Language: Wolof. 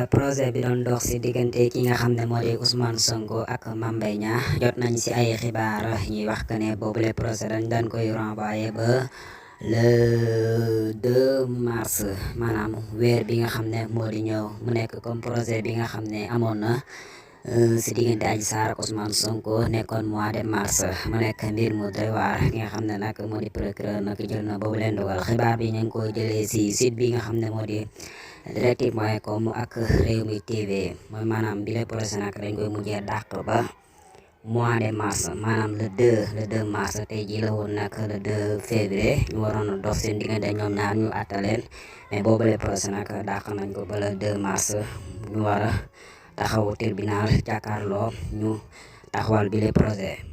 projet bi doon dox si diggante ki nga xam ne moo di Ousmane Sonko ak Mame Mbaye Niang jot nañ si ay xibaar ñuy wax que ne boobule projet dañ koy renvoyer ba le 2 mars maanaam weer bi nga xam ne moo di ñëw mu nekk comme projet bi nga xam ne amoon na si diggante Adji Sarr ak Ousmane Sonko nekkoon mois de mars mu nekk mbir mu doy waar ki nga xam ne nag moo di procureur nag jël na boobu leen dogal xibaar bi ñu ngi ko jëlee si site bi nga xam ne moo di directive.com ak Rewmi TV mooy maanaam bi le projet nag dañ koy mujjee dàq ba mois de mars maanaam le 2 mars tey jii la woon nag le 2 février ñu waroon a dox seen diggante ñoom ñaar ñu àttaleen mais boobu le projet nag dàq nañ ko ba le 2 mars ñu war a taxaw tribunal jàkkaarloo ñu taxawal bi le projet